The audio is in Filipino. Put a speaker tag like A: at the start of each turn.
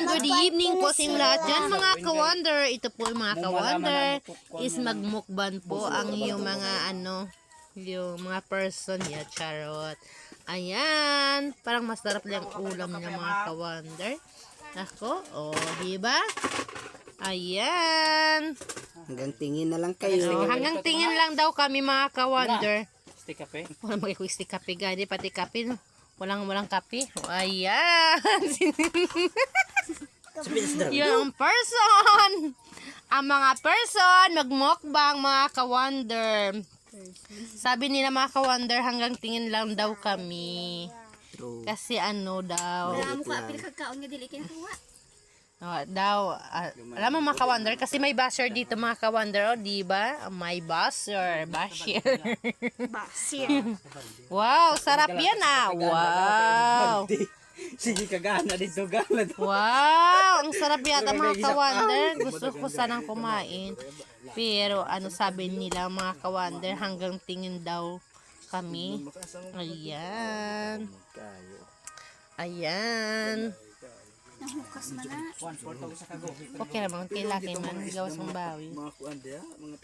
A: good evening po sa inyong lahat dyan mga ka-wonder. Ito po yung mga ka-wonder is magmukban po ang yung mga yung mga person niya, charot. Ayan, parang masarap lang ulam niya mga ka-wonder. Ako, diba? Ayan.
B: Hanggang tingin na lang kayo.
A: Hanggang tingin lang daw kami mga ka-wonder.
C: Stick kape?
A: Walang mag-stick kape, gani pati kape no. Walang kape. Ayan. Yung person. Ang mga person magmukbang mga ka-wonder. Sabi nila mga ka-wonder hanggang tingin lang daw kami. Kasi daw.
D: Wala mo ka apil kagkaon nga dili kinakuha.
A: Alam mo mga ka-wonder kasi may basher dito mga ka-wonder, di ba? May basher.
D: Basir.
A: Wow, sarap yan Wow.
C: Sige, kagana dito, gala.
A: Wow, ang sarap yata mga ka-wonder. Gusto ko sanang kumain. Pero sabi nila mga ka-wonder hanggang tingin daw kami. Ayan. Ayan.
D: Nahukas man na.
A: Okay naman, kay laki man. Gawas ng bawi.
C: Mga kuan dia, mga